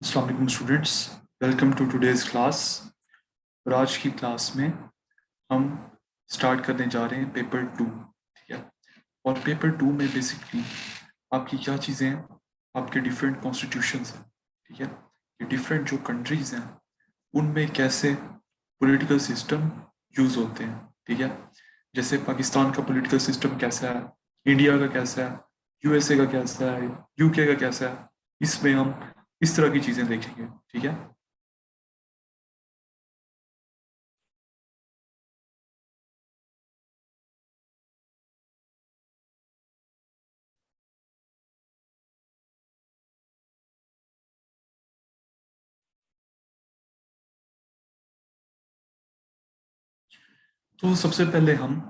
अस्सलाम वालेकुम students, welcome to today's class. और आज की क्लास में हम स्टार्ट करने जा रहे हैं पेपर 2। ठीक है। और पेपर 2 में बेसिकली आपकी क्या चीज़ें हैं, आपके डिफरेंट कॉन्स्टिट्यूशंस हैं। ठीक है। ये डिफरेंट जो कंट्रीज़ हैं उनमें कैसे पॉलिटिकल सिस्टम यूज़ होते हैं। ठीक है। जैसे पाकिस्तान का पॉलिटिकल सिस्टम कैसा है, इंडिया का कैसा है, यूएसए का कैसा है, यूके का कैसा है, इसमें हम इस तरह की चीज़ें देखेंगे। ठीक है। तो सबसे पहले हम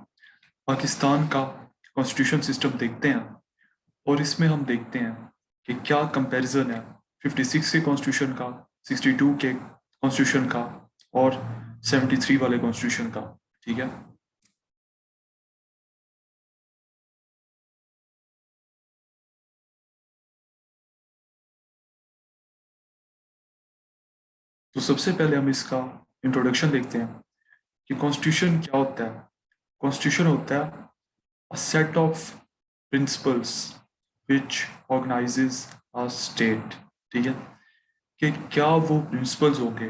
पाकिस्तान का कॉन्स्टिट्यूशन सिस्टम देखते हैं और इसमें हम देखते हैं कि क्या कंपैरिजन है 56 के कॉन्स्टिट्यूशन का, 62 के कॉन्स्टिट्यूशन का और 73 वाले कॉन्स्टिट्यूशन का। ठीक है। तो सबसे पहले हम इसका इंट्रोडक्शन देखते हैं कि कॉन्स्टिट्यूशन क्या होता है। कॉन्स्टिट्यूशन होता है a set of principles which organises a state. ठीक है। कि क्या वो प्रिंसिपल्स होंगे,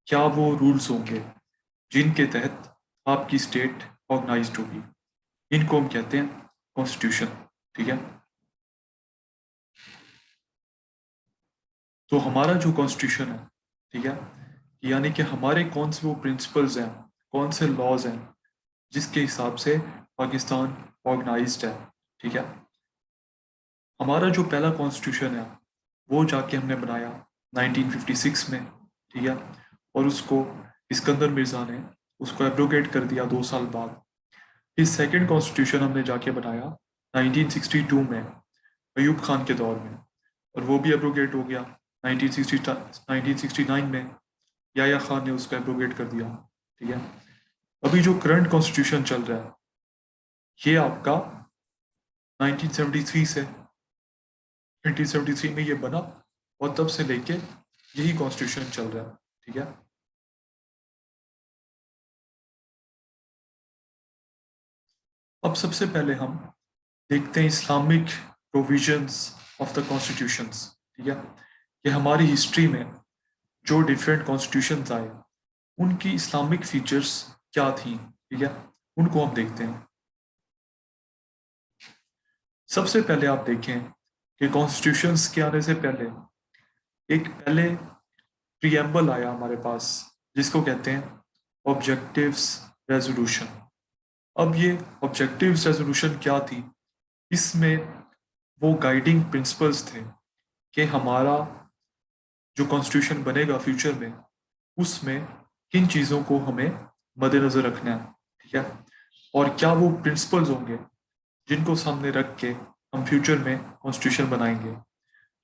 क्या वो रूल्स होंगे जिनके तहत आपकी स्टेट ऑर्गेनाइज्ड होगी, इनको हम कहते हैं कॉन्स्टिट्यूशन। ठीक है। तो हमारा जो कॉन्स्टिट्यूशन है, ठीक है, यानी कि हमारे कौन से वो प्रिंसिपल्स हैं, कौन से लॉज हैं जिसके हिसाब से पाकिस्तान ऑर्गेनाइज्ड है। ठीक है। हमारा जो पहला कॉन्स्टिट्यूशन है वो जाके हमने बनाया 1956 में। ठीक है। और उसको इस्कंदर मिर्ज़ा ने उसको एब्रोगेट कर दिया 2 साल बाद। फिर सेकंड कॉन्स्टिट्यूशन हमने जाके बनाया 1962 में, अयूब खान के दौर में, और वो भी एब्रोगेट हो गया 1969 में। याया खान ने उसको एब्रोगेट कर दिया। ठीक है। अभी जो करंट कॉन्स्टिट्यूशन चल रहा है ये आपका 1973 से, 1973 में ये बना और तब से लेके यही कॉन्स्टिट्यूशन चल रहा है। ठीक है। अब सबसे पहले हम देखते हैं Islamic provisions of the constitutions. ठीक है। कि हमारी हिस्ट्री में जो डिफरेंट कॉन्स्टिट्यूशंस आए उनकी इस्लामिक फीचर्स क्या थी। ठीक है। उनको हम देखते हैं। सबसे पहले आप देखें कि कॉन्स्टिट्यूशंस के आने से पहले एक पहले प्रीएम्बल आया हमारे पास जिसको कहते हैं ऑब्जेक्टिव्स रेजोल्यूशन। अब ये ऑब्जेक्टिव्स रेजोल्यूशन क्या थी, इसमें वो गाइडिंग प्रिंसिपल्स थे कि हमारा जो कॉन्स्टिट्यूशन बनेगा फ्यूचर में उसमें किन चीज़ों को हमें मद्देनज़र रखना है। ठीक है। और क्या वो प्रिंसिपल्स होंगे जिनको सामने रख के हम फ्यूचर में कॉन्स्टिट्यूशन बनाएंगे।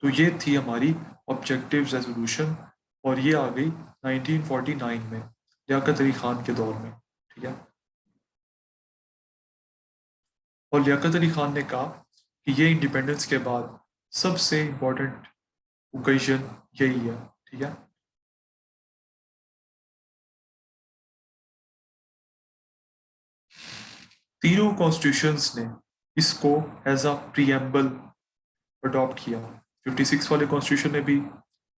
तो ये थी हमारी ऑब्जेक्टिव रेजोल्यूशन और ये आ गई 1949 में लियाकत अली खान के दौर में। ठीक है। और लियाकत अली खान ने कहा कि ये इंडिपेंडेंस के बाद सबसे इम्पोर्टेंट ओकेजन यही है। ठीक है। तीनों कॉन्स्टिट्यूशंस ने इसको एज अ प्रीएम्बल अडॉप्ट किया। 56 वाले कॉन्स्टिट्यूशन ने भी,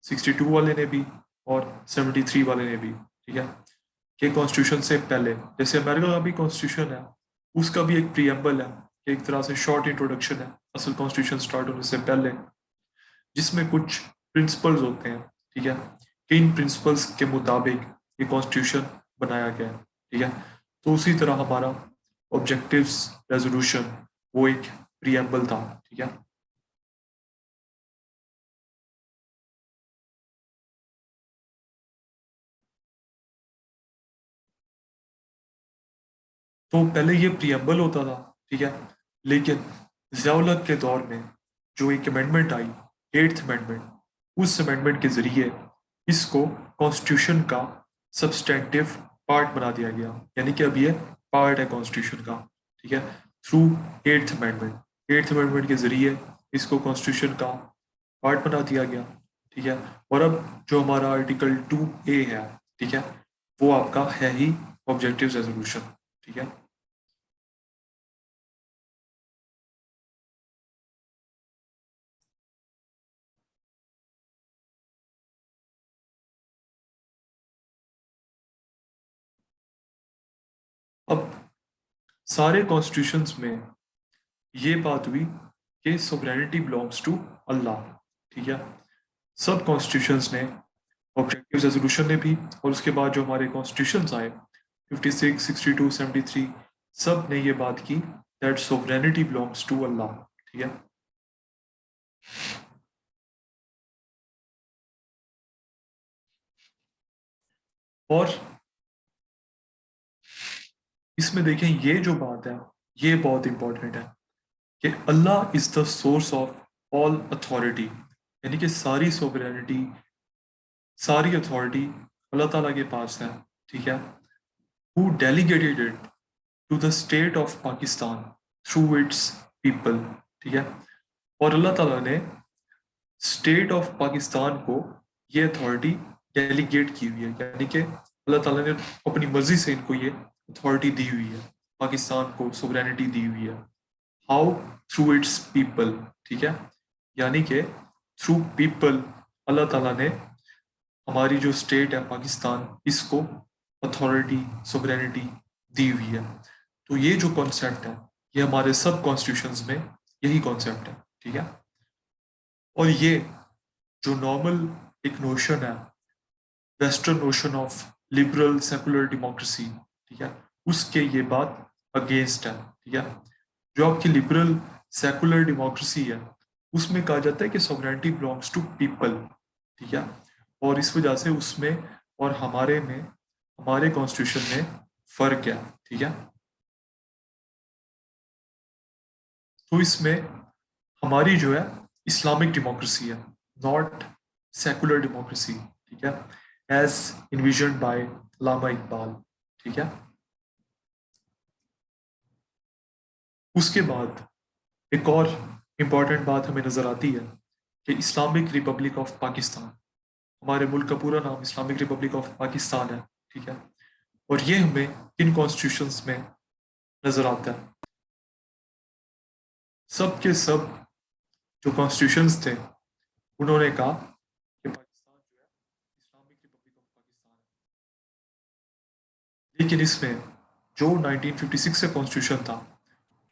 62 वाले ने भी और 73 वाले ने भी। ठीक है। कि कॉन्स्टिट्यूशन से पहले जैसे अमेरिका का भी कॉन्स्टिट्यूशन है उसका भी एक प्रीएम्बल है, एक तरह से शॉर्ट इंट्रोडक्शन है असल कॉन्स्टिट्यूशन स्टार्ट होने से पहले, जिसमें कुछ प्रिंसिपल्स होते हैं। ठीक है। कि इन प्रिंसिपल्स के मुताबिक ये कॉन्स्टिट्यूशन बनाया गया है। ठीक है। तो उसी तरह हमारा ऑब्जेक्टिव्स रेजोल्यूशन वो एक प्रीएम्बल था। ठीक है। तो पहले ये प्रीएम्बल होता था। ठीक है। लेकिन ज़ियाउल हक के दौर में जो एक अमेंडमेंट आई, एट्थ अमेंडमेंट, उस अमेंडमेंट के जरिए इसको कॉन्स्टिट्यूशन का सब्सटेंटिव पार्ट बना दिया गया, यानी कि अब ये पार्ट है कॉन्स्टिट्यूशन का। ठीक है। Through eighth amendment, eighth amendment के जरिए इसको कॉन्स्टिट्यूशन का पार्ट बना दिया गया। ठीक है। और अब जो हमारा आर्टिकल 2A है, ठीक है, वो आपका है ही ऑब्जेक्टिव रेजोल्यूशन, ठीक है। अब सारे कॉन्स्टिट्यूशंस में ये बात हुई कि सोवरेनिटी बिलोंग्स टू अल्लाह, ठीक है। सब कॉन्स्टिट्यूशंस ने, ऑब्जेक्टिव रेजोल्यूशन ने भी, और उसके बाद जो हमारे कॉन्स्टिट्यूशंस आए 56, 62, 73, सब ने ये बात की that sovereignty belongs to Allah, ठीक है। और इसमें देखें ये जो बात है ये बहुत इंपॉर्टेंट है कि Allah is the source of all authority, यानी कि सारी सोवरेनिटी, सारी अथॉरिटी अल्लाह ताला के पास है, ठीक है। Who delegated it to the state of Pakistan through its people, ठीक है। और अल्लाह ताला ने स्टेट ऑफ पाकिस्तान को ये अथॉरिटी डेलीगेट की हुई है, यानी कि अल्लाह ताला ने अपनी मर्जी से इनको ये अथॉरिटी दी हुई है, पाकिस्तान को सोवरेनिटी दी हुई है। हाउ? थ्रू इट्स पीपल, ठीक है। यानी कि थ्रू पीपल अल्लाह ताला ने हमारी जो स्टेट है पाकिस्तान, इसको अथॉरिटी, सोवरेनिटी दी हुई है। तो ये जो कॉन्सेप्ट है ये हमारे सब कॉन्स्टिट्यूशंस में यही कॉन्सेप्ट है, ठीक है। और ये जो नॉर्मल एक नोशन है, western notion of liberal secular democracy, ठीक है, उसके ये बात अगेंस्ट है, ठीक है। जो आपकी लिबरल सेकुलर डेमोक्रेसी है उसमें कहा जाता है कि सॉवरेनिटी बिलोंग्स टू पीपल, ठीक है। और इस वजह से उसमें और हमारे में, हमारे कॉन्स्टिट्यूशन में फर्क है, ठीक है। तो इसमें हमारी जो है इस्लामिक डेमोक्रेसी है, नॉट सेकुलर डेमोक्रेसी, ठीक है, as envision by Allama Iqbal, ठीक है। उसके बाद एक और इम्पॉर्टेंट बात हमें नजर आती है कि इस्लामिक रिपब्लिक ऑफ पाकिस्तान, हमारे मुल्क का पूरा नाम इस्लामिक रिपब्लिक ऑफ पाकिस्तान है, ठीक है। और ये हमें किन कॉन्स्टिट्यूशंस में नजर आता है? सब के सब जो कॉन्स्टिट्यूशंस थे उन्होंने कहा कि पाकिस्तान जो है इस्लामिक रिपब्लिक ऑफ पाकिस्तान है। लेकिन इसमें जो 1956 का कॉन्स्टिट्यूशन था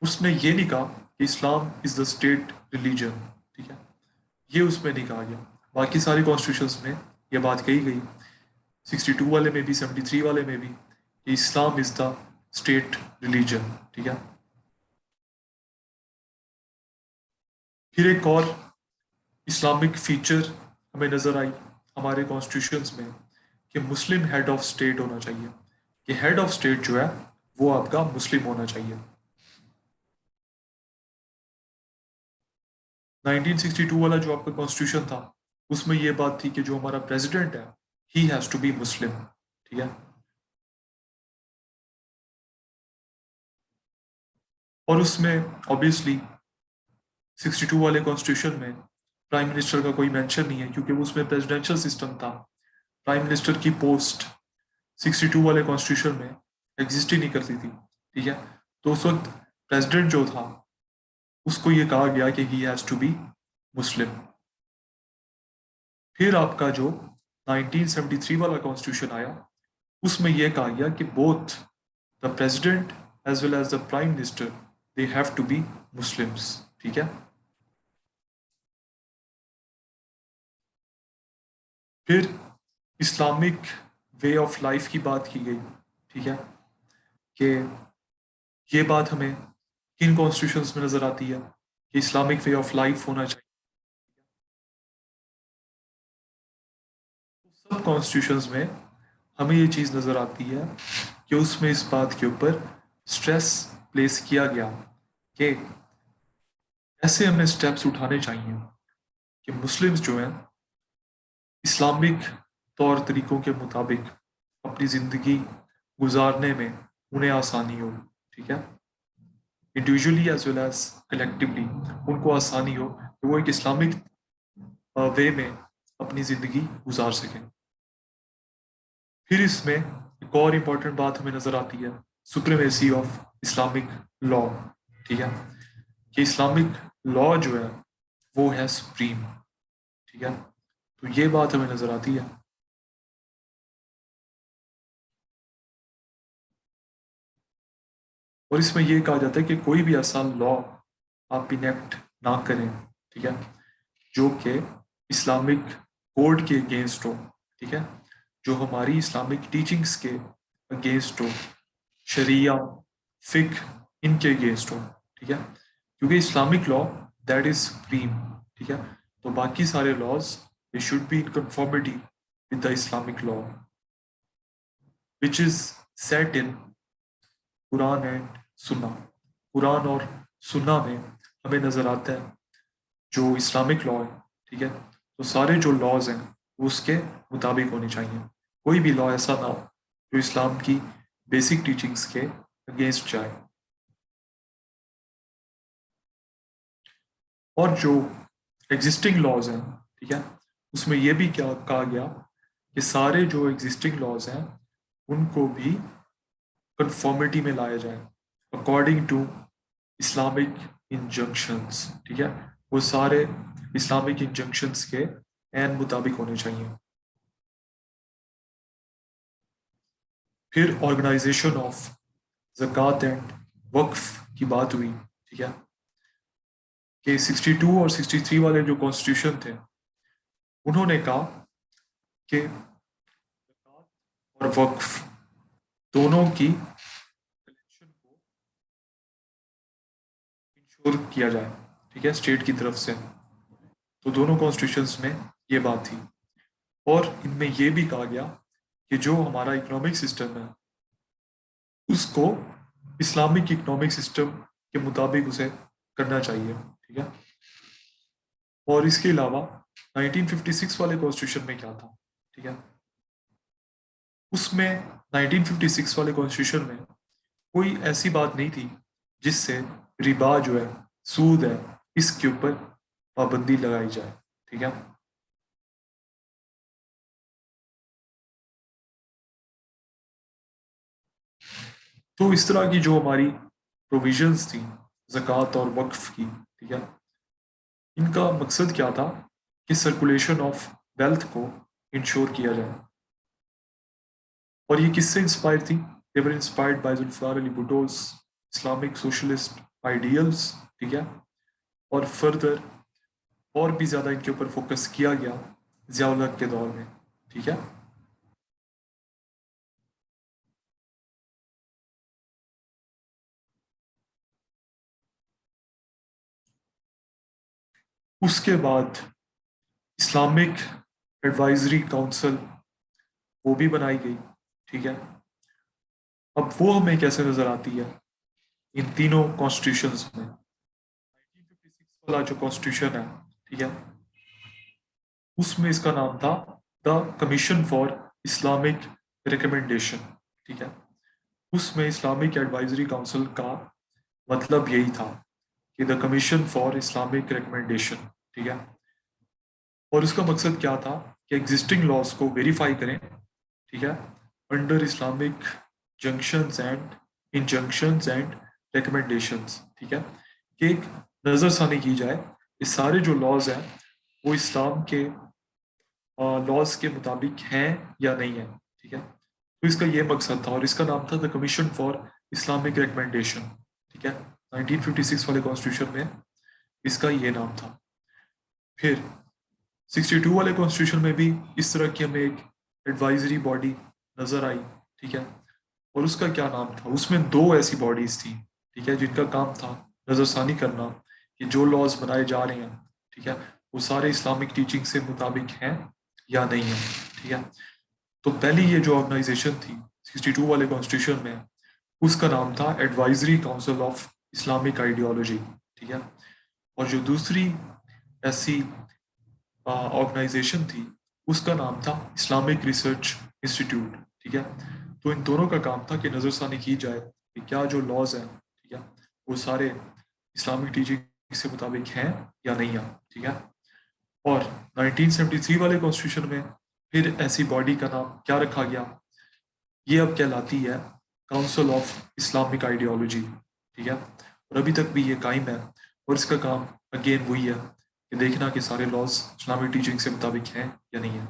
उसने ये नहीं कहा कि Islam is the state religion, ठीक है। ये उसमें नहीं कहा गया। बाकी सारी कॉन्स्टिट्यूशंस में ये बात कही गई, 62 वाले में भी, 73 वाले में भी, कि Islam is the state religion, ठीक है। फिर एक और इस्लामिक फीचर हमें नजर आई हमारे कॉन्स्टिट्यूशंस में कि मुस्लिम हेड ऑफ स्टेट होना चाहिए, कि हेड ऑफ स्टेट जो है वो आपका मुस्लिम होना चाहिए। 1962 वाला जो आपका कॉन्स्टिट्यूशन था उसमें ये बात थी कि जो हमारा प्रेसिडेंट है ही हैज टू बी मुस्लिम, ठीक है। और उसमें ऑब्वियसली 62 वाले कॉन्स्टिट्यूशन में प्राइम मिनिस्टर का कोई मेंशन नहीं है, क्योंकि उसमें प्रेसिडेंशियल सिस्टम था। प्राइम मिनिस्टर की पोस्ट 62 वाले कॉन्स्टिट्यूशन में एग्जिस्ट ही नहीं करती थी, ठीक है। तो उस वक्त प्रेसिडेंट जो था उसको ये कहा गया कि ही हैज टू बी मुस्लिम। फिर आपका जो 1973 वाला कॉन्स्टिट्यूशन आया उसमें यह कहा गया कि both the president as well as the prime minister they have to be Muslims, ठीक है। फिर इस्लामिक वे ऑफ लाइफ की बात की गई, ठीक है, कि ये बात हमें किन कॉन्स्टिट्यूशंस में नजर आती है कि इस्लामिक वे ऑफ लाइफ होना चाहिए। सब कॉन्स्टिट्यूशंस में हमें ये चीज़ नज़र आती है कि उसमें इस बात के ऊपर स्ट्रेस प्लेस किया गया कि ऐसे हमें स्टेप्स उठाने चाहिए कि मुस्लिम्स जो हैं इस्लामिक तौर तरीकों के मुताबिक अपनी ज़िंदगी गुजारने में उन्हें आसानी हो, ठीक है। Individually as well as collectively उनको आसानी हो कि वो एक इस्लामिक वे में अपनी ज़िंदगी गुजार सकें। फिर इसमें एक और इम्पॉर्टेंट बात हमें नज़र आती है, सुप्रीमेसी ऑफ इस्लामिक लॉ। ठीक है, कि इस्लामिक लॉ जो है वो है सुप्रीम। ठीक है, तो ये बात हमें नज़र आती है। और इसमें ये कहा जाता है कि कोई भी ऐसा लॉ आप इनेक्ट ना करें, ठीक है, जो कि इस्लामिक कोड के अगेंस्ट हो, ठीक है, जो हमारी इस्लामिक टीचिंग्स के अगेंस्ट हो, शरिया, फिक, इनके अगेंस्ट हो। ठीक है, क्योंकि Islamic law that is supreme. ठीक है, तो बाकी सारे laws they should be in conformity with the Islamic law which is set in Quran and Sunnah. Quran और सुन्ना में हमें नजर आता है जो इस्लामिक लॉ है। ठीक है, तो सारे जो लॉज हैं वो उसके मुताबिक होने चाहिए। कोई भी लॉ ऐसा ना हो जो इस्लाम की बेसिक टीचिंग्स के अगेंस्ट जाए। और जो एग्जिस्टिंग लॉज हैं, ठीक है, उसमें यह भी क्या कहा गया कि सारे जो एग्जिस्टिंग लॉज हैं उनको भी कंफॉर्मिटी में लाया जाए अकॉर्डिंग टू इस्लामिक इंजंक्शंस। ठीक है, वो सारे इस्लामिक इंजंक्शंस के एन मुताबिक होने चाहिए। फिर ऑर्गेनाइजेशन ऑफ ज़कात एंड वक्फ की बात हुई। ठीक है, कि 62 और 63 वाले जो कॉन्स्टिट्यूशन थे उन्होंने कहा कि ज़कात और वक्फ दोनों की कलेक्शन को इंश्योर किया जाए, ठीक है, स्टेट की तरफ से। तो दोनों कॉन्स्टिट्यूशंस में ये बात थी। और इनमें यह भी कहा गया कि जो हमारा इकोनॉमिक सिस्टम है उसको इस्लामिक इकोनॉमिक सिस्टम के मुताबिक उसे करना चाहिए। ठीक है, और इसके अलावा 1956 वाले कॉन्स्टिट्यूशन में क्या था, ठीक है, उसमें 1956 वाले कॉन्स्टिट्यूशन में कोई ऐसी बात नहीं थी जिससे रिबा जो है, सूद है, इसके ऊपर पाबंदी लगाई जाए। ठीक है, तो इस तरह की जो हमारी प्रोविजंस थी ज़कात और वक्फ की, ठीक है, इनका मकसद क्या था कि सर्कुलेशन ऑफ वेल्थ को इंश्योर किया जाए। और ये किससे इंस्पायर थी? They were inspired by Zulfikar Ali Bhutto's Islamic socialist ideals. ठीक है, और फर्दर और भी ज़्यादा इनके ऊपर फोकस किया गया ज़ियाउल हक के दौर में। ठीक है, उसके बाद इस्लामिक एडवाइजरी काउंसिल वो भी बनाई गई। ठीक है, अब वो हमें कैसे नजर आती है इन तीनों कॉन्स्टिट्यूशंस में? 1956 वाला जो कॉन्स्टिट्यूशन है, ठीक है, उसमें इसका नाम था the commission for Islamic recommendation. ठीक है, उसमें इस्लामिक एडवाइजरी काउंसिल का मतलब यही था कि the commission for Islamic recommendation. ठीक है, और उसका मकसद क्या था कि एग्जिस्टिंग लॉज को वेरीफाई करें, ठीक है, under Islamic junctions and injunctions and recommendations. ठीक है, कि एक नज़रसानी की जाए ये सारे जो लॉज हैं वो इस्लाम के लॉज के मुताबिक हैं या नहीं है। ठीक है, तो इसका ये मकसद था और इसका नाम था the commission for Islamic recommendation. ठीक है, 1956 वाले कॉन्स्टिट्यूशन में इसका ये नाम था। फिर 62 वाले कॉन्स्टिट्यूशन में भी इस तरह की हमें एक एडवाइजरी बॉडी नजर आई। ठीक है, और उसका क्या नाम था? उसमें दो ऐसी बॉडीज थी, ठीक है, जिनका काम था नजरसानी करना कि जो लॉज बनाए जा रहे हैं, ठीक है, वो सारे इस्लामिक टीचिंग से मुताबिक हैं या नहीं है। ठीक है, तो पहली ये जो ऑर्गेनाइजेशन थी 62 वाले कॉन्स्टिट्यूशन में, उसका नाम था advisory council of Islamic ideology. ठीक है, और जो दूसरी ऐसी ऑर्गेनाइजेशन थी उसका नाम था इस्लामिक रिसर्च इंस्टीट्यूट। ठीक है, तो इन दोनों का काम था कि नज़रसानी की जाए कि क्या जो लॉज हैं, ठीक है, वो सारे इस्लामिक टीचिंग के मुताबिक हैं या नहीं है। ठीक है, और 1973 वाले कॉन्स्टिट्यूशन में फिर ऐसी बॉडी का नाम क्या रखा गया, ये अब कहलाती है काउंसिल ऑफ इस्लामिक आइडियोलॉजी। ठीक है, और अभी तक भी ये कायम है, और इसका काम अगेन वही है कि देखना कि सारे लॉज इस्लामिक टीचिंग से मुताबिक हैं या नहीं है।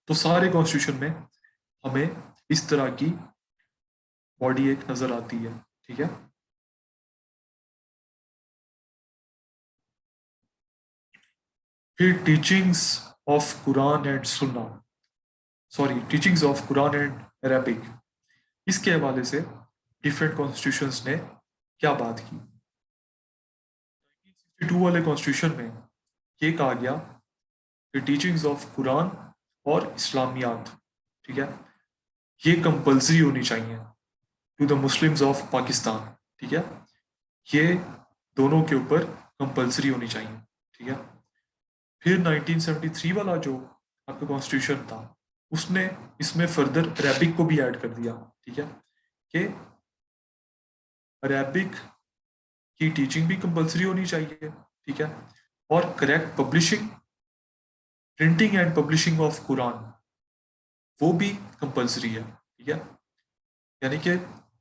तो सारे कॉन्स्टिट्यूशन में हमें इस तरह की बॉडी एक नजर आती है। ठीक है, फिर टीचिंग्स ऑफ कुरान एंड सुन्ना, sorry teachings of Quran and Arabic, इसके हवाले से डिफरेंट कॉन्स्टिट्यूशंस ने क्या बात की। 1962 वाले कॉन्स्टिट्यूशन में ये कहा गया कि टीचिंग्स ऑफ कुरान और इस्लामियात, ठीक है, ये कंपलसरी होनी चाहिए to the Muslims of Pakistan. ठीक है, ये दोनों के ऊपर कंपलसरी होनी चाहिए। ठीक है, फिर 1973 वाला जो आपका कॉन्स्टिट्यूशन था, उसने इसमें फर्दर अरबिक को भी ऐड कर दिया। ठीक है, कि अरबिक की टीचिंग भी कंपलसरी होनी चाहिए। ठीक है, और correct publishing, printing and publishing of Quran, वो भी कंपलसरी है। ठीक है, यानी कि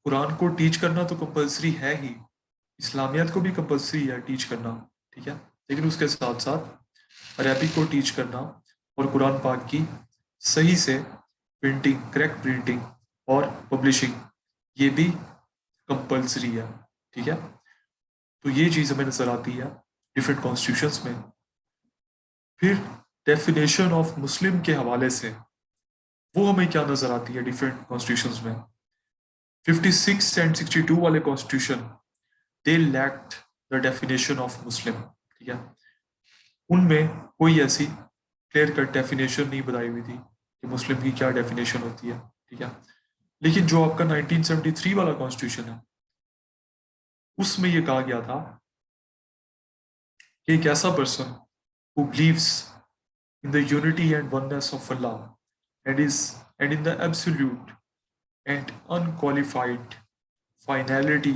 कुरान को टीच करना तो कंपलसरी है ही, इस्लामियत को भी कंपलसरी है टीच करना। ठीक है, लेकिन उसके साथ साथ अरबिक को टीच करना और कुरान पाक की सही से प्रिंटिंग, करेक्ट प्रिंटिंग और पब्लिशिंग, ये भी कंपलसरी है। ठीक है, तो ये चीज़ हमें नजर आती है डिफरेंट कॉन्स्टिट्यूशंस में। फिर डेफिनेशन ऑफ मुस्लिम के हवाले से वो हमें क्या नजर आती है डिफरेंट कॉन्स्टिट्यूशंस में। 56 एंड 62 वाले constitution, they lacked the definition of Muslim. ठीक है, उनमें कोई ऐसी क्लियर कट डेफिनेशन नहीं बताई हुई थी कि मुस्लिम की क्या डेफिनेशन होती है। ठीक है, लेकिन जो आपका 1973 वाला कॉन्स्टिट्यूशन है, उसमें यह कहा गया था कि एक ऐसा person who believes in the unity and oneness of Allah and in the absolute and unqualified finality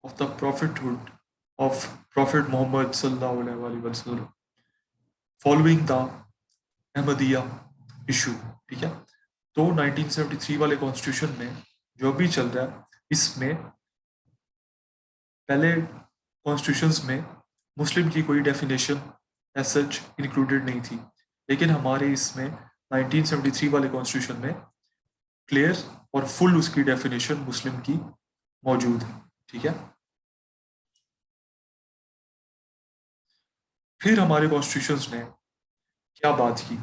of the prophethood of Prophet Muhammad sallallahu alaihi wasallam following the Ahmadiyya issue। ठीक है, तो 1973 वाले कॉन्स्टिट्यूशन में जो भी चल रहा है, इसमें पहले कॉन्स्टिट्यूशंस में मुस्लिम की कोई डेफिनेशन एज सच इंक्लूडेड नहीं थी, लेकिन हमारे इसमें 1973 वाले कॉन्स्टिट्यूशन में क्लियर और फुल उसकी डेफिनेशन मुस्लिम की मौजूद है। ठीक है, फिर हमारे कॉन्स्टिट्यूशंस ने क्या बात की,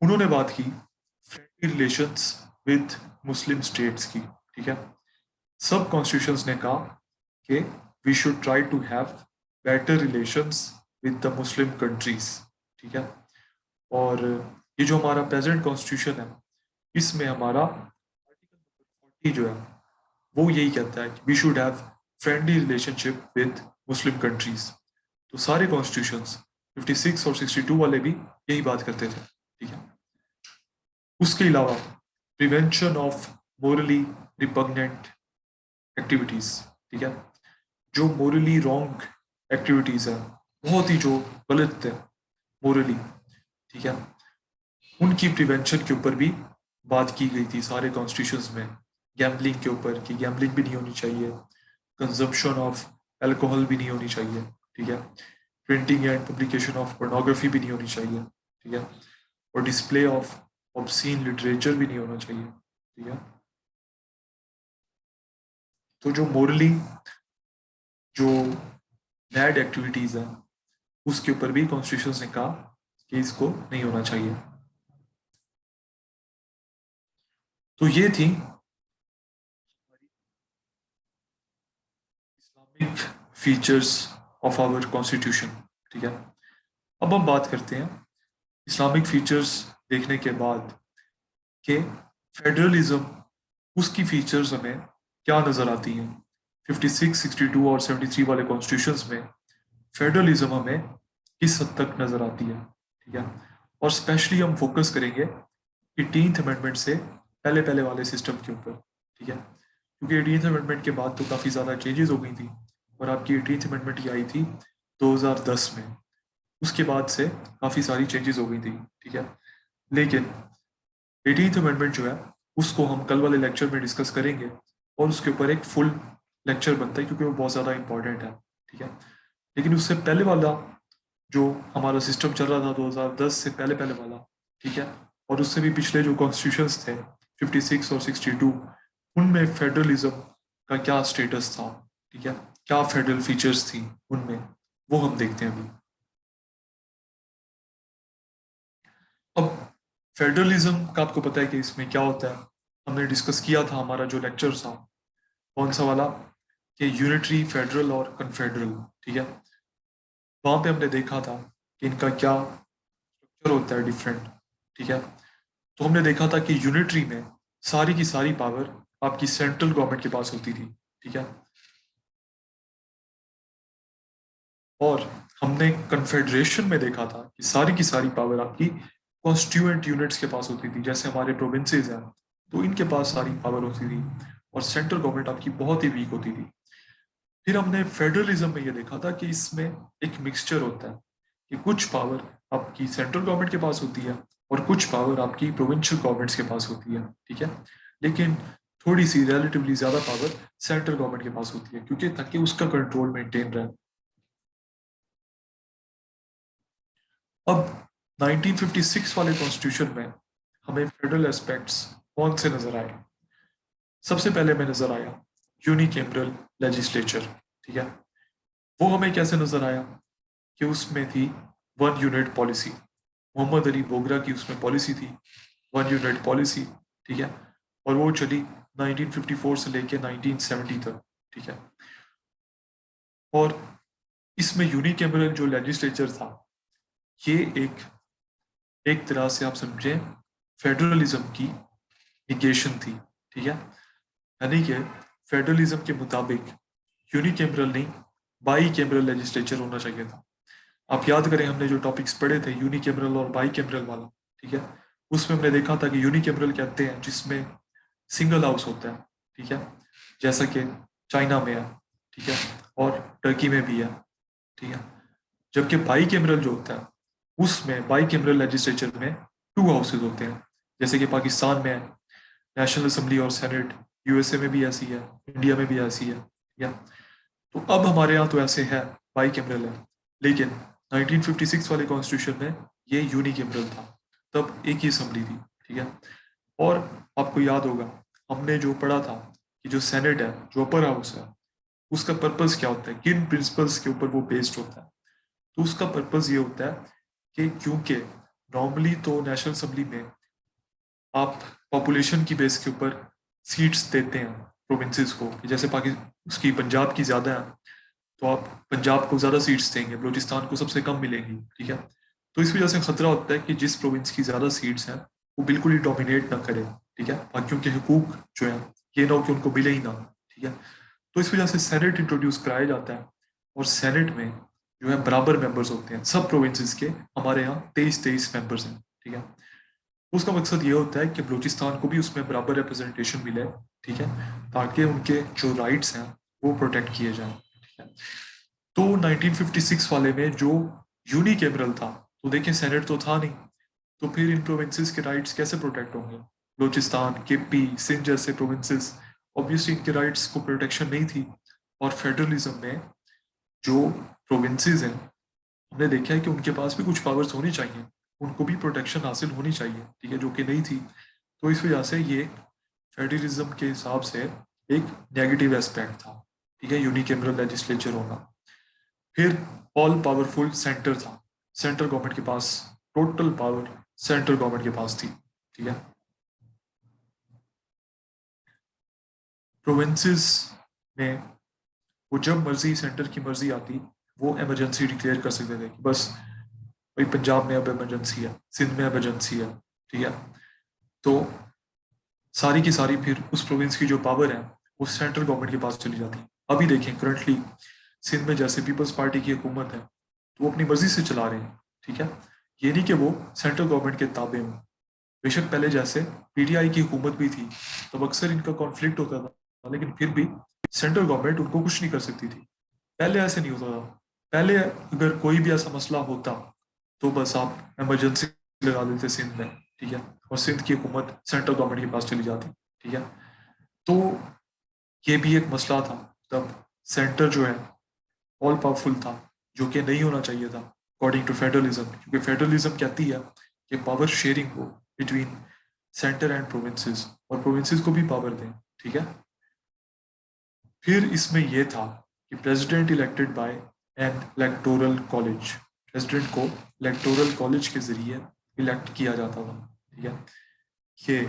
उन्होंने बात की friendly relations with Muslim states की। ठीक है, सब कॉन्स्टिट्यूशंस ने कहा कि we should try to have better relations with the Muslim countries. ठीक है, और ये जो हमारा प्रेजेंट कॉन्स्टिट्यूशन है, इसमें हमारा आर्टिकल जो है वो यही कहता है कि we should have friendly relationship with Muslim countries. तो सारे कॉन्स्टिट्यूशंस 56 और 62 वाले भी यही बात करते थे। ठीक है, उसके अलावा prevention of morally repugnant activities. ठीक है, जो मोरली रॉन्ग एक्टिविटीज है, बहुत ही जो गलत है मोरली, ठीक है, उनकी प्रिवेंशन के ऊपर भी बात की गई थी सारे कॉन्स्टिट्यूशंस में। गैम्बलिंग के ऊपर कि गैम्बलिंग भी नहीं होनी चाहिए, कंजम्पशन ऑफ अल्कोहल भी नहीं होनी चाहिए। ठीक है, printing and publication of pornography भी नहीं होनी चाहिए। ठीक है, और डिस्प्ले ऑफ ऑब्सीन लिटरेचर भी नहीं होना चाहिए। ठीक है, तो जो मोरली जो बैड एक्टिविटीज है, उसके ऊपर भी कॉन्स्टिट्यूशन ने कहा कि इसको नहीं होना चाहिए। तो ये थी Islamic features of our constitution. ठीक है, अब हम बात करते हैं इस्लामिक फीचर्स देखने के बाद कि फेडरलिज्म, उसकी फीचर्स हमें क्या नजर आती हैं। 56, 62 और 73 वाले कॉन्स्टिट्यूशंस में फेडरलिज्म हमें किस हद तक नजर आती है। ठीक है, और स्पेशली हम फोकस करेंगे 18th अमेंडमेंट से पहले पहले वाले सिस्टम के ऊपर। ठीक है, क्योंकि 18th अमेंडमेंट के बाद तो काफ़ी ज़्यादा चेंजेस हो गई थी, और आपकी 18th अमेंडमेंट ही आई थी 2010 में। उसके बाद से काफ़ी सारी चेंजेस हो गई थी, ठीक है। लेकिन 18th अमेंडमेंट जो है उसको हम कल वाले लेक्चर में डिस्कस करेंगे, और उसके ऊपर एक फुल लेक्चर बनता है क्योंकि वो बहुत ज़्यादा इंपॉर्टेंट है, ठीक है। लेकिन उससे पहले वाला जो हमारा सिस्टम चल रहा था 2010 से पहले पहले वाला, ठीक है, और उससे भी पिछले जो कॉन्स्टिट्यूशंस थे 56 और 62, उनमें फेडरलिज्म का क्या स्टेटस था, ठीक है, क्या फेडरल फीचर्स थी उनमें, वो हम देखते हैं अभी। अब फेडरलिज्म का आपको पता है कि इसमें क्या होता है, हमने डिस्कस किया था, हमारा जो लेक्चर था कौन सा वाला, कि यूनिटरी, फेडरल और कन्फेडरल, ठीक है। वहां पे हमने देखा था कि इनका क्या स्ट्रक्चर होता है डिफरेंट, ठीक है। तो हमने देखा था कि यूनिटरी में सारी की सारी पावर आपकी सेंट्रल गवर्नमेंट के पास होती थी, ठीक है। और हमने कन्फेडरेशन में देखा था कि सारी की सारी पावर आपकी कॉन्स्टिट्यूएंट यूनिट्स के पास होती थी, जैसे हमारे प्रोविंसेस हैं तो इनके पास सारी पावर होती थी, और सेंट्रल गवर्नमेंट आपकी बहुत ही वीक होती थी। फिर हमने फेडरलिज्म में ये देखा था कि इसमें एक मिक्सचर होता है, कि कुछ पावर आपकी सेंट्रल गवर्नमेंट के पास होती है और कुछ पावर आपकी प्रोविंशियल गवर्नमेंट्स के पास होती है, ठीक है। लेकिन थोड़ी सी रिलेटिवली ज्यादा पावर सेंट्रल गवर्नमेंट के पास होती है, क्योंकि ताकि उसका कंट्रोल मेंटेन रहे। अब 1956 वाले कॉन्स्टिट्यूशन में हमें फेडरल एस्पेक्ट्स कौन से नजर आए? सबसे पहले में नजर आया यूनिकैमरल लेजिस्लेचर, ठीक है। वो हमें कैसे नजर आया? कि उसमें थी one unit policy, Mohammad Ali Bogra की उसमें पॉलिसी थी, वन यूनिट पॉलिसी, ठीक है। और वो चली 1954 से लेके 1970 तक, ठीक है। और इसमें यूनिकैमरल जो लेजिस्लेचर था, ये एक तरह से आप समझें फेडरलिज्म की निगेशन थी, ठीक है। यानी कि फेडरलिज्म के मुताबिक यूनिकैमरल नहीं, बाई कैमरल लेजिस्लेचर होना चाहिए था। आप याद करें हमने जो टॉपिक्स पढ़े थे यूनिकैमरल और बाई कैमरल वाला, ठीक है, उसमें हमने देखा था कि यूनिकैमरल कहते हैं जिसमें सिंगल हाउस होता है, ठीक है, जैसा कि चाइना में है, ठीक है, और टर्की में भी है, ठीक है। जबकि बाई कैमरल जो होता है उसमें बाई कैमरल लेजिस्लेचर में टू हाउसेज होते हैं, जैसे कि पाकिस्तान में नेशनल असेंबली और सेनेट, यूएसए में भी ऐसी है, इंडिया में भी ऐसी है, ठीक है। तो अब हमारे यहाँ तो ऐसे है, बाई कैमरल है, लेकिन 1956 वाले कॉन्स्टिट्यूशन में ये यूनिकैमरल था, तब एक ही असेंबली थी, ठीक है। और आपको याद होगा हमने जो पढ़ा था कि जो सेनेट है, जो अपर हाउस है, उसका पर्पस क्या होता है, किन प्रिंसिपल्स के ऊपर वो बेस्ड होता है? तो उसका पर्पस ये होता है कि क्योंकि नॉर्मली तो नेशनल असेंबली में आप पॉपुलेशन की बेस के ऊपर सीट्स देते हैं प्रोविंसेस को, कि जैसे पाकिस्तान उसकी पंजाब की ज़्यादा है तो आप पंजाब को ज़्यादा सीट्स देंगे, बलूचिस्तान को सबसे कम मिलेंगी, ठीक है। तो इस वजह से खतरा होता है कि जिस प्रोविंस की ज़्यादा सीट्स हैं वो बिल्कुल ही डोमिनेट ना करे, ठीक है, बाकियों के हुकूक जो है ये ना हो कि उनको मिले ही ना, ठीक है। तो इस वजह से सेनेट इंट्रोड्यूस कराया जाता है, और सेनेट में जो है बराबर मेंबर्स होते हैं सब प्रोविंसेस के, हमारे यहाँ 23 मेंबर्स हैं, ठीक है। उसका मकसद ये होता है कि बलूचिस्तान को भी उसमें बराबर रिप्रेजेंटेशन मिले, ठीक है, ताकि उनके जो राइट्स हैं वो प्रोटेक्ट किए जाएं, ठीक है। तो 1956 वाले में जो यूनिकैमरल था, तो देखिए सेनेट तो था नहीं, तो फिर इन प्रोविंसेस के राइट्स कैसे प्रोटेक्ट होंगे? बलूचिस्तान, केपी, सिंध जैसे प्रोविंसेस, ऑब्वियसली इनके राइट्स को प्रोटेक्शन नहीं थी। और फेडरलिज्म में जो प्रोविंसेस हैं, हमने देखा है कि उनके पास भी कुछ पावर्स होनी चाहिए, उनको भी प्रोटेक्शन हासिल होनी चाहिए, ठीक है, जो कि नहीं थी। तो इस वजह से ये फेडरलिज्म के हिसाब से एक नेगेटिव एस्पेक्ट था, ठीक है, यूनिकैमरल लेजिस्लेचर होना। फिर ऑल पावरफुल सेंटर था, सेंट्रल गवर्नमेंट के पास टोटल पावर सेंट्रल गवर्नमेंट के पास थी, ठीक है। प्रोविंसेस में वो जब मर्जी सेंटर की मर्जी आती वो इमरजेंसी डिक्लेयर कर सकते थे कि बस भाई पंजाब में अब इमरजेंसी है, सिंध में इमरजेंसी है, ठीक है। तो सारी की सारी फिर उस प्रोविंस की जो पावर है वो सेंट्रल गवर्नमेंट के पास चली जाती है। अभी देखें करंटली सिंध में जैसे पीपल्स पार्टी की हुकूमत है तो वो अपनी मर्जी से चला रहे हैं, ठीक है। ये नहीं कि वो सेंट्रल गवर्नमेंट के ताबे में, बेशक पहले जैसे पीटीआई की हुकूमत भी थी तब अक्सर इनका कॉन्फ्लिक्ट होता था, लेकिन फिर भी सेंट्रल गवर्नमेंट उनको कुछ नहीं कर सकती थी। पहले ऐसे नहीं होता था, पहले अगर कोई भी ऐसा मसला होता तो बस आप इमरजेंसी लगा देते सिंध में, ठीक है, और सिंध की हुकूमत सेंट्रल गवर्नमेंट के पास चली जाती, ठीक है। तो ये भी एक मसला था, तब सेंटर जो है ऑल पावरफुल था, जो कि नहीं होना चाहिए था अकॉर्डिंग टू फेडरलिज्म, क्योंकि फेडरलिज्म कहती है कि पावर शेयरिंग हो बिटवीन सेंटर एंड प्रोविंसेस, और प्रोविंसेस को भी पावर दें, ठीक है। फिर इसमें यह था कि president elected by N electoral college, president को इलेक्टोरल कॉलेज के जरिए इलेक्ट किया जाता था, ठीक है। ये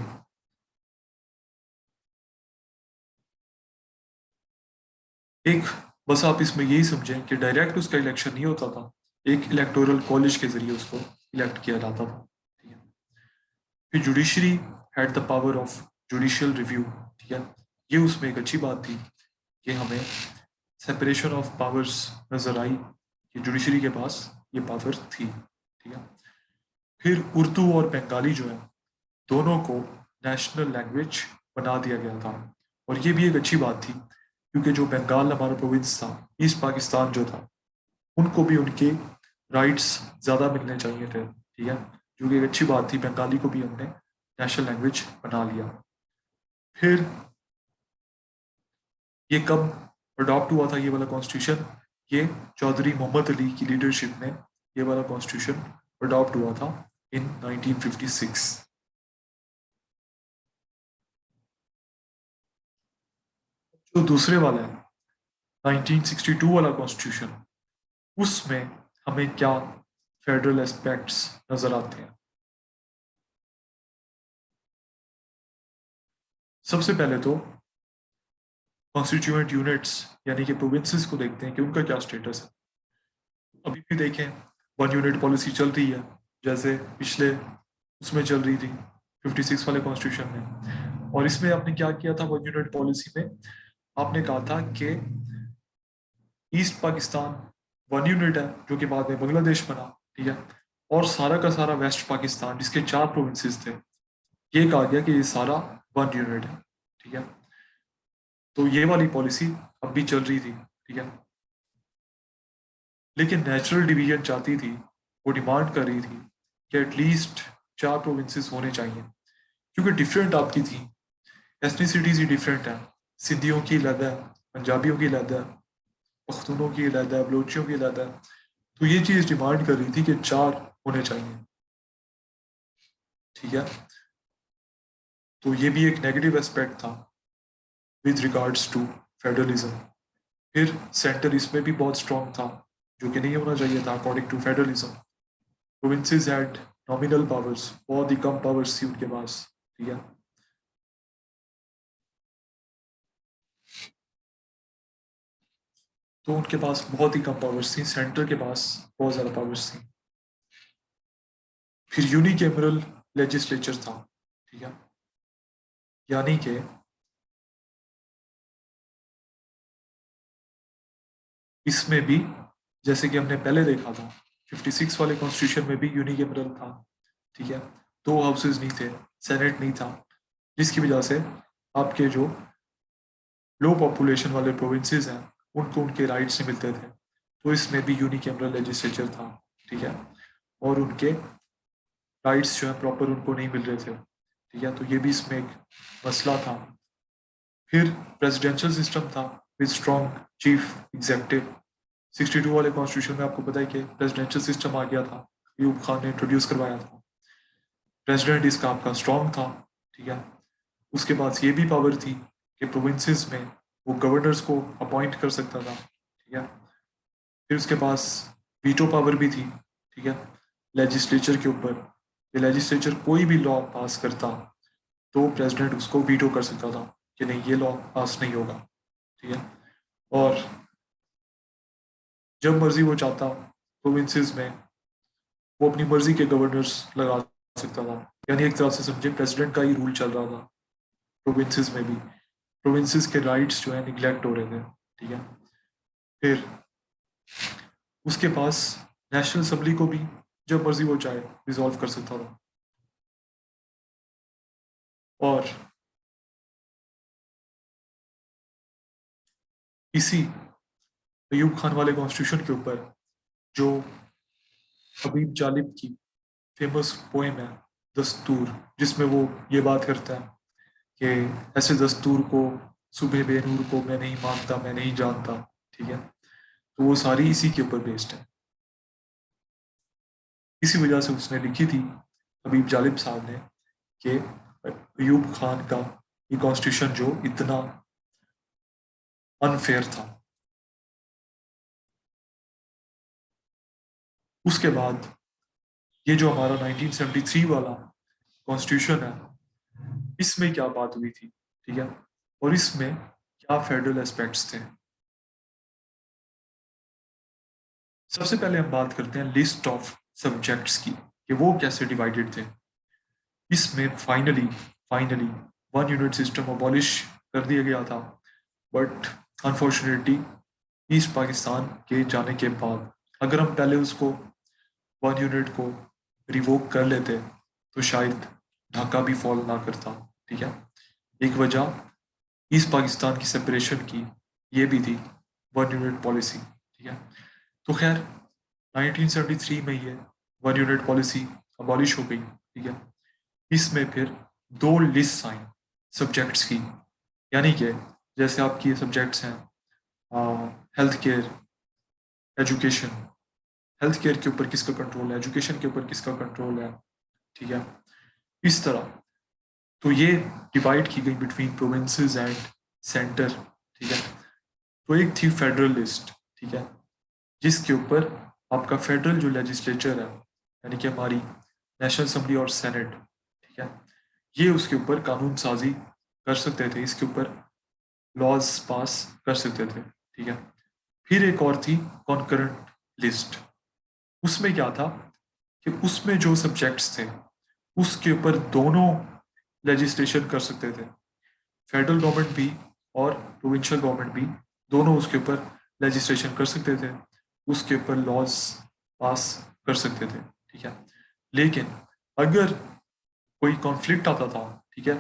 एक, बस आप इसमें यही समझें कि डायरेक्ट उसका इलेक्शन नहीं होता था, एक इलेक्टोरल कॉलेज के जरिए उसको इलेक्ट किया जाता था, ठीक है। फिर judiciary had the power of judicial review, ठीक है। ये उसमें एक अच्छी बात थी कि हमें सेपरेशन ऑफ पावर्स नजर आई कि जुडिशरी के पास ये पावर थी, ठीक है। फिर उर्दू और बंगाली जो है दोनों को नेशनल लैंग्वेज बना दिया गया था, और ये भी एक अच्छी बात थी क्योंकि जो बंगाल हमारा प्रोविंस था, ईस्ट पाकिस्तान जो था, उनको भी उनके राइट्स ज़्यादा मिलने चाहिए थे, ठीक है, जो कि एक अच्छी बात थी। बंगाली को भी हमने नेशनल लैंग्वेज बना लिया। फिर ये कब अडॉप्ट हुआ था ये वाला कॉन्स्टिट्यूशन? ये चौधरी मोहम्मद अली की लीडरशिप में ये वाला कॉन्स्टिट्यूशन अडॉप्ट हुआ था इन 1956। जो दूसरे वाला है 1962 वाला कॉन्स्टिट्यूशन, उसमें हमें क्या फेडरल एस्पेक्ट्स नजर आते हैं? सबसे पहले तो कॉन्स्टिट्यूएंट यूनिट्स यानी कि प्रोविंसेस को देखते हैं कि उनका क्या स्टेटस है। अभी भी देखें, वन यूनिट पॉलिसी चल रही है, जैसे पिछले उसमें चल रही थी 56 वाले कॉन्स्टिट्यूशन में। और इसमें आपने क्या किया था वन यूनिट पॉलिसी में? आपने कहा था कि ईस्ट पाकिस्तान वन यूनिट है, जो कि बाद में बांग्लादेश बना, ठीक है, और सारा का सारा वेस्ट पाकिस्तान जिसके 4 प्रोविंसेस थे, ये कहा गया कि ये सारा वन यूनिट है, ठीक है। तो ये वाली पॉलिसी अब भी चल रही थी, ठीक है। लेकिन नेचुरल डिवीजन चाहती थी, वो डिमांड कर रही थी कि एटलीस्ट 4 प्रोविंसेस होने चाहिए, क्योंकि डिफरेंट आपकी थी, एथनिसिटीज ही डिफरेंट है, सिंधियों की अलग है, पंजाबियों की अलग है, पख्तूनों की अलग है, बलोचियों की अलग है। तो ये चीज़ डिमांड कर रही थी कि 4 होने चाहिए, ठीक है। तो ये भी एक नेगेटिव एस्पेक्ट था विद रिगार्ड्स टू फेडरलिज्म। फिर सेंटर इसमें भी बहुत स्ट्रॉन्ग था, जो कि नहीं होना चाहिए था according to federalism. Provinces had nominal powers, बहुत ही कम पावर्स थी उनके पास, ठीक है। तो उनके पास बहुत ही कम पावर्स थी, सेंटर के पास बहुत ज़्यादा पावर्स थी। फिर यूनिकैमरल लेजिस्लेचर था, ठीक है, यानी कि इसमें भी जैसे कि हमने पहले देखा था 56 वाले कॉन्स्टिट्यूशन में भी यूनिकैमरल था, ठीक है, 2 हाउसेज नहीं थे, सेनेट नहीं था, जिसकी वजह से आपके जो लो पॉपुलेशन वाले प्रोविंसेस हैं उनको उनके राइट्स नहीं मिलते थे। तो इसमें भी यूनिकैमरल लेजिस्लेचर था, ठीक है, और उनके राइट्स जो है प्रॉपर उनको नहीं मिल रहे थे, ठीक है। तो ये भी इसमें एक मसला था। फिर प्रेसिडेंशियल सिस्टम था विद स्ट्रॉन्ग चीफ एग्जेक्टिव। 62 वाले कॉन्स्टिट्यूशन में आपको पता है कि प्रेसिडेंशियल सिस्टम आ गया था, अयूब खान ने इंट्रोड्यूस करवाया था। प्रेसिडेंट इसका आपका स्ट्रॉन्ग था, ठीक है। उसके पास ये भी पावर थी कि प्रोविंसेस में वो गवर्नर्स को अपॉइंट कर सकता था, ठीक है। फिर उसके पास वीटो पावर भी थी, ठीक है, लेजिस्लेचर के ऊपर। ये लेजिस्लेचर कोई भी लॉ पास करता तो प्रेसिडेंट उसको वीटो कर सकता था कि नहीं ये लॉ पास नहीं होगा, ठीक है। और जब मर्जी वो चाहता प्रोविंसेस में वो अपनी मर्जी के गवर्नर्स लगा सकता था, यानी एक तरह से समझे प्रेसिडेंट का ही रूल चल रहा था प्रोविंसेस में भी। प्रोविंसेस के राइट्स जो है निगलेक्ट हो रहे थे, ठीक है। फिर उसके पास नेशनल असेंबली को भी जब मर्जी वो चाहे रिजॉल्व कर सकता था। और इसी अयूब खान वाले कॉन्स्टिट्यूशन के ऊपर जो हबीब जालिब की फेमस पोएम है दस्तूर, जिसमें वो ये बात करता है कि ऐसे दस्तूर को, सुबह बेनूर को मैं नहीं मानता, मैं नहीं जानता, ठीक है। तो वो सारी इसी के ऊपर बेस्ड है। इसी वजह से उसने लिखी थी हबीब जालिब साहब ने कि अयूब खान का ये कॉन्स्टिट्यूशन जो इतना अनफेयर था। उसके बाद ये जो हमारा 1973 वाला कॉन्स्टिट्यूशन है, इसमें क्या बात हुई थी, ठीक है, और इसमें क्या फेडरल एस्पेक्ट्स थे। सबसे पहले हम बात करते हैं लिस्ट ऑफ सब्जेक्ट्स की, कि वो कैसे डिवाइडेड थे। इसमें finally finally one unit system abolish कर दिया गया था, बट अनफॉर्चुनेटली ईस्ट पाकिस्तान के जाने के बाद अगर हम पहले उसको वन यूनिट को रिवोक कर लेते तो शायद ढाका भी फॉल ना करता, ठीक है। एक वजह ईस्ट पाकिस्तान की सेपरेशन की ये भी थी, वन यूनिट पॉलिसी, ठीक है। तो खैर 1973 में ये वन यूनिट पॉलिसी अबॉलिश हो गई, ठीक है। इसमें फिर दो लिस्ट आई सब्जेक्ट्स की, यानी कि जैसे आपकी ये सब्जेक्ट्स हैं health care, education, health care के ऊपर किसका कंट्रोल है, एजुकेशन के ऊपर किसका कंट्रोल है, ठीक है। इस तरह तो ये डिवाइड की गई बिटवीन प्रोविंसेस एंड सेंटर, ठीक है। तो एक थी फेडरल लिस्ट, ठीक है, जिसके ऊपर आपका फेडरल जो लेजिस्लेचर है, यानी कि हमारी नेशनल असेंबली और सेनेट, ठीक है, ये उसके ऊपर कानून साजी कर सकते थे, इसके ऊपर लॉज पास कर सकते थे, ठीक है। फिर एक और थी कॉन्करेंट लिस्ट। उसमें क्या था कि उसमें जो सब्जेक्ट्स थे उसके ऊपर दोनों लेजिस्लेशन कर सकते थे, फेडरल गवर्नमेंट भी और प्रोविंशियल गवर्नमेंट भी, दोनों उसके ऊपर लेजिस्लेशन कर सकते थे, उसके ऊपर लॉज पास कर सकते थे, ठीक है। लेकिन अगर कोई कॉन्फ्लिक्ट आता था, ठीक है,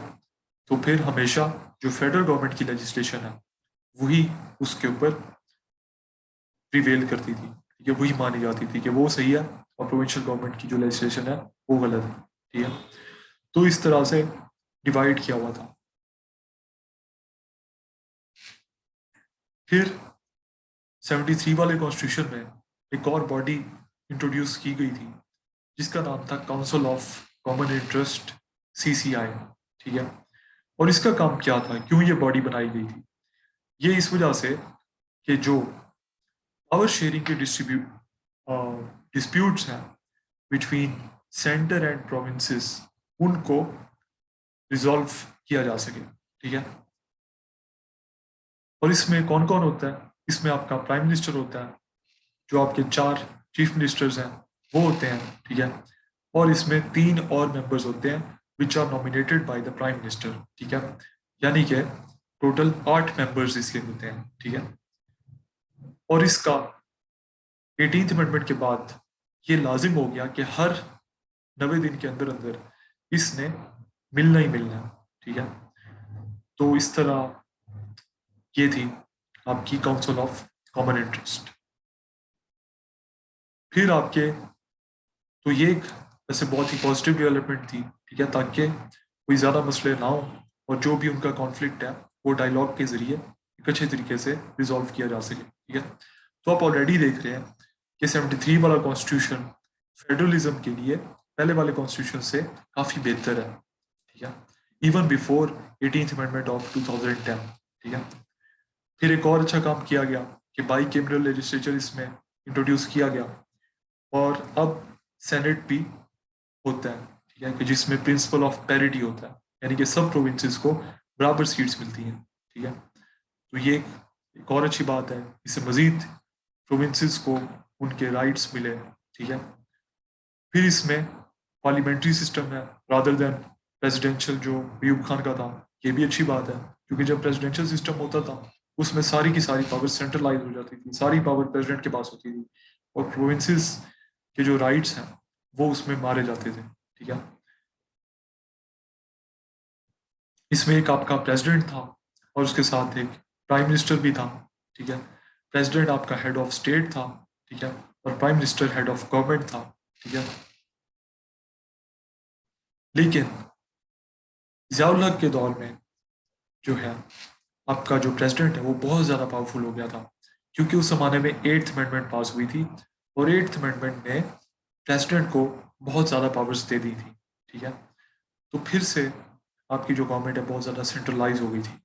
तो फिर हमेशा जो फेडरल गवर्नमेंट की लेजिस्लेशन है वही उसके ऊपर प्रिवेल करती थी, ठीक है, वही मानी जाती थी कि वो सही है और प्रोविंशियल गवर्नमेंट की जो लेजिस्लेशन है वो गलत है, ठीक है। तो इस तरह से डिवाइड किया हुआ था। फिर 73 वाले कॉन्स्टिट्यूशन में एक और बॉडी इंट्रोड्यूस की गई थी जिसका नाम था council of common interest, CCI, ठीक है। और इसका काम क्या था, क्यों ये बॉडी बनाई गई थी, ये इस वजह से कि जो पावर शेयरिंग के डिस्प्यूट्स हैं बिटवीन सेंटर एंड प्रोविंसेस, उनको रिजॉल्व किया जा सके, ठीक है। और इसमें कौन कौन होता है, इसमें आपका प्राइम मिनिस्टर होता है, जो आपके 4 चीफ मिनिस्टर्स हैं वो होते हैं, ठीक है। और इसमें 3 और मेंबर्स होते हैं which are nominated by the prime minister, ठीक है। यानी कि टोटल 8 मेंबर्स इसके होते हैं, ठीक है। और इसका 18th अमेंडमेंट के बाद ये लाजिम हो गया कि हर 90 दिन के अंदर अंदर इसने मिलना ही मिलना है, ठीक है। तो इस तरह ये थी आपकी काउंसिल ऑफ कॉमन इंटरेस्ट। फिर आपके, तो ये एक वैसे बहुत ही पॉजिटिव डेवलपमेंट थी, ठीक है, ताकि कोई ज़्यादा मसले ना हो और जो भी उनका कॉन्फ्लिक्ट है वो डायलॉग के जरिए एक अच्छे तरीके से रिजॉल्व किया जा सके, ठीक है। तो आप ऑलरेडी देख रहे हैं कि 73 वाला कॉन्स्टिट्यूशन फेडरलिज्म के लिए पहले वाले कॉन्स्टिट्यूशन से काफ़ी बेहतर है, ठीक है, even before 18th amendment of 2010, ठीक है। फिर एक और अच्छा काम किया गया कि बाई कैमरल लेजिस्लेचर इसमें इंट्रोड्यूस किया गया, और अब सेनेट भी होता है, ठीक है, कि जिसमें प्रिंसिपल ऑफ पैरिटी होता है, यानी कि सब प्रोविंसेस को बराबर सीट्स मिलती हैं, ठीक है। तो ये एक और अच्छी बात है, इससे मजीद प्रोविंसेस को उनके राइट्स मिले, ठीक है। फिर इसमें पार्लियामेंट्री सिस्टम है रादर देन प्रेसिडेंशियल जो अयूब खान का था, ये भी अच्छी बात है, क्योंकि जब प्रेसिडेंशियल सिस्टम होता था उसमें सारी की सारी पावर सेंट्रलाइज हो जाती थी, सारी पावर प्रेसिडेंट के पास होती थी, और प्रोविंसेस के जो राइट्स हैं वो उसमें मारे जाते थे, ठीक है। इसमें एक आपका प्रेसिडेंट था और उसके साथ एक प्राइम मिनिस्टर भी था, ठीक है। प्रेसिडेंट आपका हेड ऑफ स्टेट था, ठीक है, और prime minister head of government था, ठीक है। लेकिन ज़ियाउल हक के दौर में जो है आपका जो प्रेसिडेंट है वो बहुत ज़्यादा पावरफुल हो गया था, क्योंकि उस जमाने में एट्थ अमेंडमेंट पास हुई थी, और एट्थ अमेंडमेंट ने प्रेसिडेंट को बहुत ज़्यादा पावर्स दे दी थी, ठीक है। तो फिर से आपकी जो गवर्नमेंट है बहुत ज़्यादा सेंट्रलाइज हो गई थी,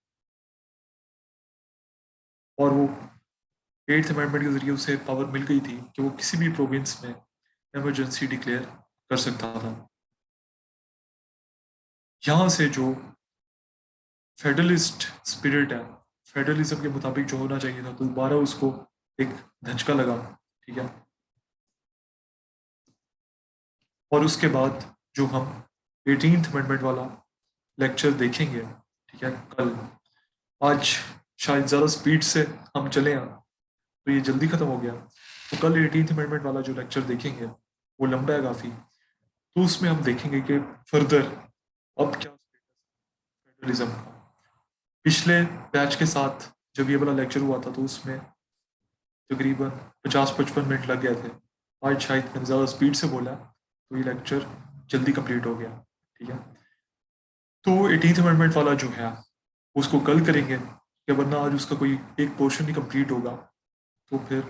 और वो एट्थ अमेंडमेंट के जरिए उसे पावर मिल गई थी कि वो किसी भी प्रोविंस में इमरजेंसी डिक्लेयर कर सकता था। यहाँ से जो फेडरलिस्ट स्पिरिट है, फेडरलिज्म के मुताबिक जो होना चाहिए था, तो दोबारा उसको एक धचका लगा, ठीक है। और उसके बाद जो हम 18th अमेंडमेंट वाला लेक्चर देखेंगे, ठीक है, कल, आज शायद ज़्यादा स्पीड से हम चले हैं तो ये जल्दी ख़त्म हो गया, तो कल 18th अमेंडमेंट वाला जो लेक्चर देखेंगे वो लंबा है काफ़ी, तो उसमें हम देखेंगे कि फर्दर अब क्या फेडरलिज्म का। पिछले बैच के साथ जब ये वाला लेक्चर हुआ था तो उसमें तकरीबन 50-55 मिनट लग गए थे, आज शायद मैंने ज़्यादा स्पीड से बोला तो ये लेक्चर जल्दी कंप्लीट हो गया, ठीक है। तो 18th अमेंडमेंट वाला जो है उसको कल करेंगे, या वरना आज उसका कोई एक पोर्शन ही कंप्लीट होगा तो फिर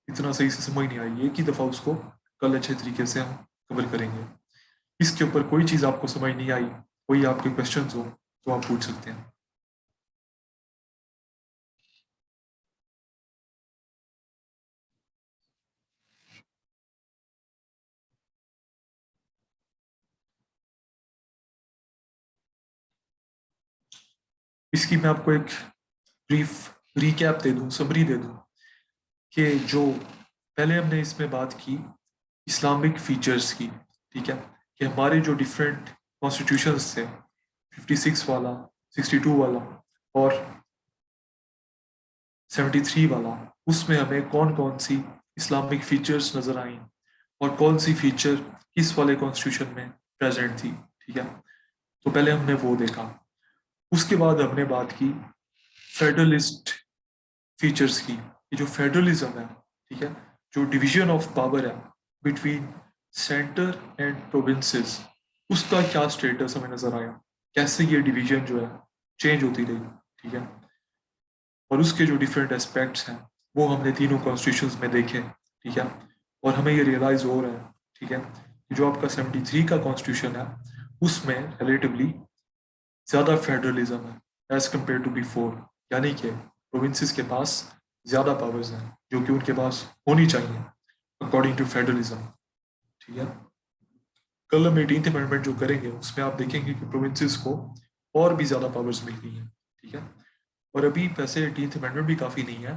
इतना सही से समझ नहीं आई, एक ही दफ़ा उसको कल अच्छे तरीके से हम कवर करेंगे। इसके ऊपर कोई चीज़ आपको समझ नहीं आई, कोई आपके क्वेश्चंस हो तो आप पूछ सकते हैं। इसकी मैं आपको एक ब्रीफ रिकैप दे दूं, समरी दे दूं, कि जो पहले हमने इसमें बात की इस्लामिक फीचर्स की, ठीक है, कि हमारे जो डिफरेंट कॉन्स्टिट्यूशंस थे, 56 वाला, 62 वाला और 73 वाला, उसमें हमें कौन कौन सी इस्लामिक फीचर्स नजर आई और कौन सी फीचर किस वाले कॉन्स्टिट्यूशन में प्रेजेंट थी, ठीक है। तो पहले हमने वो देखा, उसके बाद हमने बात की फेडरलिस्ट फीचर्स की, ये जो फेडरलिज्म है, ठीक है, जो डिवीजन ऑफ पावर है बिटवीन सेंटर एंड प्रोविंसेस, उसका क्या स्टेटस हमें नजर आया, कैसे ये डिवीजन जो है चेंज होती रही, ठीक है। और उसके जो डिफरेंट एस्पेक्ट्स हैं वो हमने तीनों कॉन्स्टिट्यूशंस में देखे, ठीक है। और हमें ये रियलाइज हो रहा है, ठीक है, कि जो आपका 73 का कॉन्स्टिट्यूशन है उसमें रिलेटिवली ज़्यादा फेडरलिज्म है एज कम्पेयर टू बिफोर, यानी कि प्रोविंसेस के पास ज़्यादा पावर्स हैं जो कि उनके पास होनी चाहिए अकॉर्डिंग टू फेडरलिज्म, ठीक है। कल हम 18th अमेंडमेंट जो करेंगे उसमें आप देखेंगे कि प्रोविंसेस को और भी ज़्यादा पावर्स मिल गई हैं, ठीक है। और अभी वैसे 18th अमेंडमेंट भी काफ़ी नहीं है,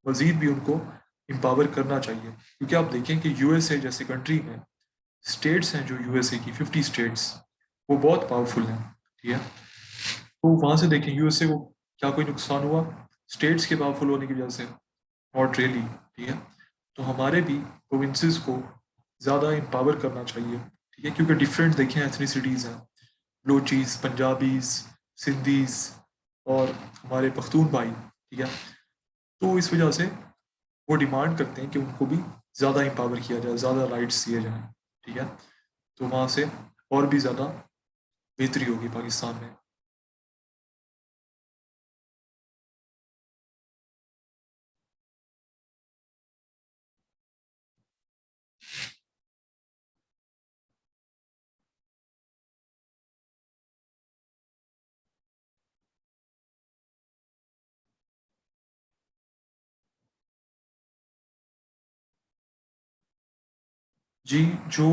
मजीद भी उनको एम्पावर करना चाहिए, क्योंकि आप देखें कि यूएसए जैसे कंट्री में स्टेट्स हैं, जो यूएसए की 50 स्टेट्स, वो बहुत पावरफुल हैं, ठीक है। तो वहां से देखें यूएसए को क्या कोई नुकसान हुआ स्टेट्स के पावरफुल होने की वजह से? नॉट रियली, ठीक है। तो हमारे भी प्रोविंसेस को ज़्यादा एम्पावर करना चाहिए, ठीक है, क्योंकि डिफरेंट देखें एथनिसिटीज़ हैं, बलोचीज, पंजाबीज, सिंधीज और हमारे पख्तून भाई, ठीक है। तो इस वजह से वो डिमांड करते हैं कि उनको भी ज़्यादा एम्पावर किया जाए, ज़्यादा राइट्स दिए जाएं, ठीक है। तो वहाँ से और भी ज़्यादा बेहतरी होगी पाकिस्तान में। जी, जो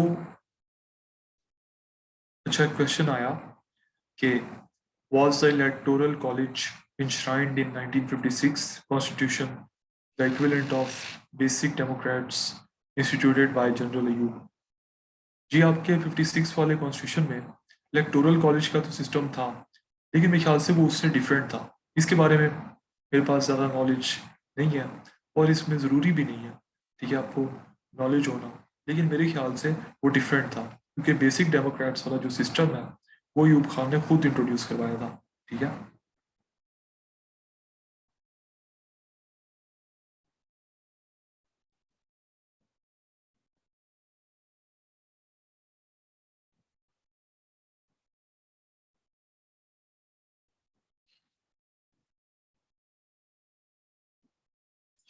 अच्छा क्वेश्चन आया कि was the electoral college enshrined in 1956 constitution the equivalent of basic democrats instituted by General Ayub? जी, आपके 56 वाले कॉन्स्टिट्यूशन में इलेक्टोरल कॉलेज का तो सिस्टम था, लेकिन मेरे ख्याल से वो उससे डिफरेंट था। इसके बारे में मेरे पास ज़्यादा नॉलेज नहीं है और इसमें ज़रूरी भी नहीं है, ठीक है, आपको नॉलेज होना, लेकिन मेरे ख्याल से वो डिफरेंट था, क्योंकि बेसिक डेमोक्रेट्स वाला जो सिस्टम है वो यूब खान ने खुद इंट्रोड्यूस करवाया था, ठीक है।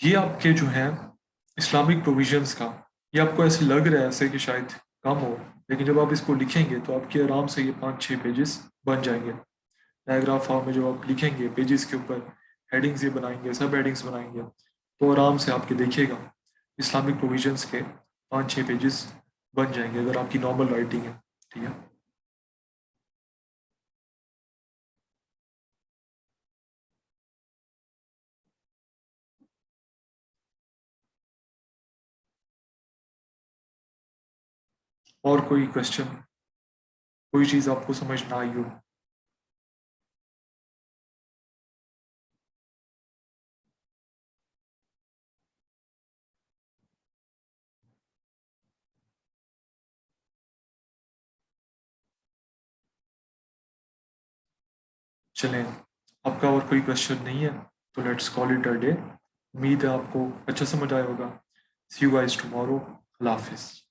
ये आपके जो हैं इस्लामिक प्रोविजंस का, ये आपको ऐसे लग रहा है ऐसे कि शायद कम हो, लेकिन जब आप इसको लिखेंगे तो आपके आराम से ये 5-6 पेजेस बन जाएंगे। पैराग्राफ फॉर्म में जो आप लिखेंगे पेजेस के ऊपर हेडिंग्स ये बनाएंगे, सब हेडिंग्स बनाएंगे, तो आराम से आपके देखिएगा इस्लामिक प्रोविजंस के 5-6 पेजेस बन जाएंगे अगर आपकी नॉर्मल राइटिंग है। ठीक है। और कोई क्वेश्चन, कोई चीज़ आपको समझ ना आई हो? चलें, आपका और कोई क्वेश्चन नहीं है तो let's call it a day. उम्मीद है आपको अच्छा समझ आया होगा। सी यू गाइस टुमारो। अल्लाह हाफिज़।